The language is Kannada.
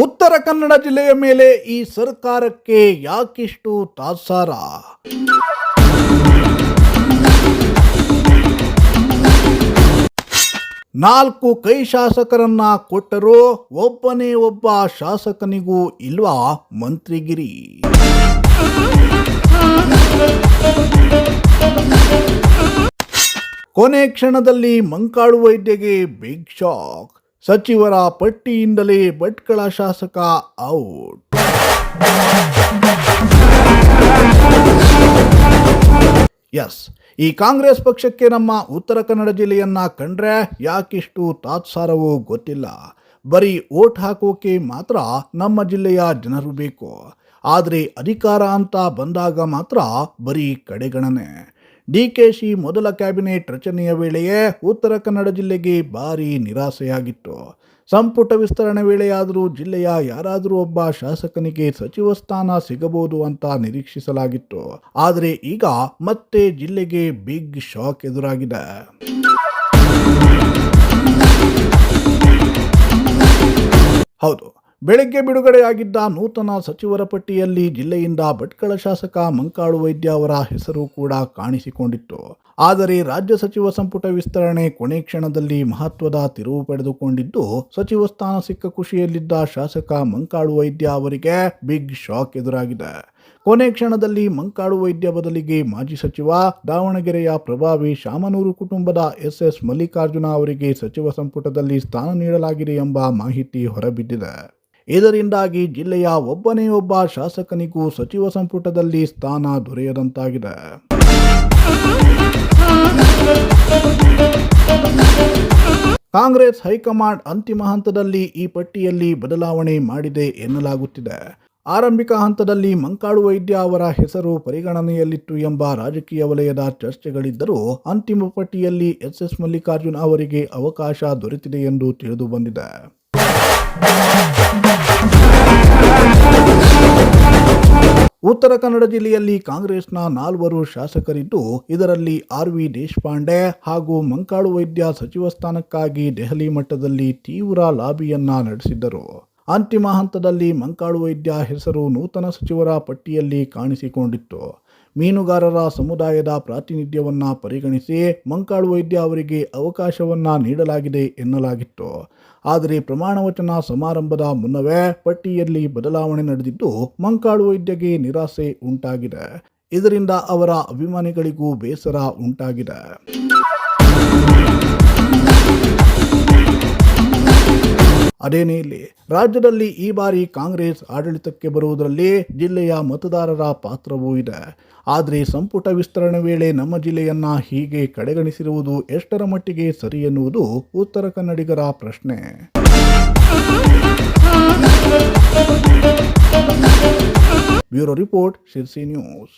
ಉತ್ತರ ಕನ್ನಡ ಜಿಲ್ಲೆಯ ಮೇಲೆ ಈ ಸರ್ಕಾರಕ್ಕೆ ಯಾಕಿಷ್ಟು ತಾತ್ಸಾರ? ನಾಲ್ಕು ಕೈ ಶಾಸಕರನ್ನ ಕೊಟ್ಟರೂ ಒಬ್ಬನೇ ಒಬ್ಬ ಶಾಸಕನಿಗೂ ಇಲ್ವಾ ಮಂತ್ರಿಗಿರಿ? ಕೊನೆ ಕ್ಷಣದಲ್ಲಿ ಮಂಕಾಳು ವೈದ್ಯಗೆ ಬಿಗ್ ಶಾಕ್. ಸಚಿವರ ಪಟ್ಟಿಯಿಂದಲೇ ಭಟ್ಕಳ ಶಾಸಕ ಔಟ್. ಎಸ್, ಈ ಕಾಂಗ್ರೆಸ್ ಪಕ್ಷಕ್ಕೆ ನಮ್ಮ ಉತ್ತರ ಕನ್ನಡ ಜಿಲ್ಲೆಯನ್ನ ಕಂಡ್ರೆ ಯಾಕಿಷ್ಟು ತಾತ್ಸಾರವೋ ಗೊತ್ತಿಲ್ಲ. ಬರೀ ಓಟ್ ಹಾಕೋಕೆ ಮಾತ್ರ ನಮ್ಮ ಜಿಲ್ಲೆಯ ಜನರು ಬೇಕು. ಆದರೆ ಅಧಿಕಾರ ಅಂತ ಬಂದಾಗ ಮಾತ್ರ ಬರೀ ಕಡೆಗಣನೆ. ಡಿಕೆಶಿ ಮೊದಲ ಕ್ಯಾಬಿನೆಟ್ ರಚನೆಯ ವೇಳೆಯೇ ಉತ್ತರ ಕನ್ನಡ ಜಿಲ್ಲೆಗೆ ಭಾರಿ ನಿರಾಸೆಯಾಗಿತ್ತು. ಸಂಪುಟ ವಿಸ್ತರಣೆ ವೇಳೆಯಾದರೂ ಜಿಲ್ಲೆಯ ಯಾರಾದರೂ ಒಬ್ಬ ಶಾಸಕನಿಗೆ ಸಚಿವ ಸ್ಥಾನ ಸಿಗಬಹುದು ಅಂತ ನಿರೀಕ್ಷಿಸಲಾಗಿತ್ತು. ಆದರೆ ಈಗ ಮತ್ತೆ ಜಿಲ್ಲೆಗೆ ಬಿಗ್ ಶಾಕ್ ಎದುರಾಗಿದೆ. ಹೌದು, ಬೆಳಗ್ಗೆ ಬಿಡುಗಡೆಯಾಗಿದ್ದ ನೂತನ ಸಚಿವರ ಪಟ್ಟಿಯಲ್ಲಿ ಜಿಲ್ಲೆಯಿಂದ ಭಟ್ಕಳ ಶಾಸಕ ಮಂಕಾಳು ವೈದ್ಯ ಅವರ ಹೆಸರು ಕೂಡ ಕಾಣಿಸಿಕೊಂಡಿತ್ತು. ಆದರೆ ರಾಜ್ಯ ಸಚಿವ ಸಂಪುಟ ವಿಸ್ತರಣೆ ಕೊನೆ ಕ್ಷಣದಲ್ಲಿ ಮಹತ್ವದ ತಿರುವು ಪಡೆದುಕೊಂಡಿದ್ದು, ಸಚಿವ ಸ್ಥಾನ ಸಿಕ್ಕ ಖುಷಿಯಲ್ಲಿದ್ದ ಶಾಸಕ ಮಂಕಾಳು ವೈದ್ಯ ಅವರಿಗೆ ಬಿಗ್ ಶಾಕ್ ಎದುರಾಗಿದೆ. ಕೊನೆ ಕ್ಷಣದಲ್ಲಿ ಮಂಕಾಳು ವೈದ್ಯ ಬದಲಿಗೆ ಮಾಜಿ ಸಚಿವ, ದಾವಣಗೆರೆಯ ಪ್ರಭಾವಿ ಶಾಮನೂರು ಕುಟುಂಬದ ಎಸ್ ಮಲ್ಲಿಕಾರ್ಜುನ ಅವರಿಗೆ ಸಚಿವ ಸಂಪುಟದಲ್ಲಿ ಸ್ಥಾನ ನೀಡಲಾಗಿದೆ ಎಂಬ ಮಾಹಿತಿ ಹೊರಬಿದ್ದಿದೆ. ಇದರಿಂದಾಗಿ ಜಿಲ್ಲೆಯ ಒಬ್ಬನೇ ಒಬ್ಬ ಶಾಸಕನಿಗೂ ಸಚಿವ ಸಂಪುಟದಲ್ಲಿ ಸ್ಥಾನ ದೊರೆಯದಂತಾಗಿದೆ. ಕಾಂಗ್ರೆಸ್ ಹೈಕಮಾಂಡ್ ಅಂತಿಮ ಹಂತದಲ್ಲಿ ಈ ಪಟ್ಟಿಯಲ್ಲಿ ಬದಲಾವಣೆ ಮಾಡಿದೆ ಎನ್ನಲಾಗುತ್ತಿದೆ. ಆರಂಭಿಕ ಹಂತದಲ್ಲಿ ಮಂಕಾಳು ವೈದ್ಯ ಅವರ ಹೆಸರು ಪರಿಗಣನೆಯಲ್ಲಿತ್ತು ಎಂಬ ರಾಜಕೀಯ ವಲಯದ ಚರ್ಚೆಗಳಿದ್ದರೂ ಅಂತಿಮ ಪಟ್ಟಿಯಲ್ಲಿ ಎಸ್ ಮಲ್ಲಿಕಾರ್ಜುನ ಅವರಿಗೆ ಅವಕಾಶ ದೊರೆತಿದೆ ಎಂದು ತಿಳಿದು ಬಂದಿದೆ. ಉತ್ತರ ಕನ್ನಡ ಜಿಲ್ಲೆಯಲ್ಲಿ ಕಾಂಗ್ರೆಸ್ನ 4 ಶಾಸಕರಿದ್ದು, ಇದರಲ್ಲಿ ಆರ್.ವಿ. ದೇಶಪಾಂಡೆ ಹಾಗೂ ಮಂಕಾಳು ವೈದ್ಯ ಸಚಿವ ಸ್ಥಾನಕ್ಕಾಗಿ ದೆಹಲಿ ಮಟ್ಟದಲ್ಲಿ ತೀವ್ರ ಲಾಬಿಯನ್ನ ನಡೆಸಿದ್ದರು. ಅಂತಿಮ ಹಂತದಲ್ಲಿ ಮಂಕಾಳು ವೈದ್ಯ ಹೆಸರು ನೂತನ ಸಚಿವರ ಪಟ್ಟಿಯಲ್ಲಿ ಕಾಣಿಸಿಕೊಂಡಿತ್ತು. ಮೀನುಗಾರರ ಸಮುದಾಯದ ಪ್ರಾತಿನಿಧ್ಯವನ್ನ ಪರಿಗಣಿಸಿ ಮಂಕಾಳು ವೈದ್ಯ ಅವರಿಗೆ ಅವಕಾಶವನ್ನ ನೀಡಲಾಗಿದೆ ಎನ್ನಲಾಗಿತ್ತು. ಆದರೆ ಪ್ರಮಾಣ ವಚನ ಸಮಾರಂಭದ ಮುನ್ನವೇ ಪಟ್ಟಿಯಲ್ಲಿ ಬದಲಾವಣೆ ನಡೆದಿದ್ದು, ಮಂಕಾಳು ವೈದ್ಯಗೆ ನಿರಾಸೆ ಉಂಟಾಗಿದೆ. ಇದರಿಂದ ಅವರ ಅಭಿಮಾನಿಗಳಿಗೂ ಬೇಸರ ಉಂಟಾಗಿದೆ. ಅದೇನೇ ಇಲ್ಲಿ, ರಾಜ್ಯದಲ್ಲಿ ಈ ಬಾರಿ ಕಾಂಗ್ರೆಸ್ ಆಡಳಿತಕ್ಕೆ ಬರುವುದರಲ್ಲಿ ಜಿಲ್ಲೆಯ ಮತದಾರರ ಪಾತ್ರವೂ ಇದೆ. ಆದರೆ ಸಂಪುಟ ವಿಸ್ತರಣೆ ವೇಳೆ ನಮ್ಮ ಜಿಲ್ಲೆಯನ್ನ ಹೀಗೆ ಕಡೆಗಣಿಸಿರುವುದು ಎಷ್ಟರ ಮಟ್ಟಿಗೆ ಸರಿ ಎನ್ನುವುದು ಉತ್ತರ ಕನ್ನಡಿಗರ ಪ್ರಶ್ನೆ. Bureau report, Sirsi news.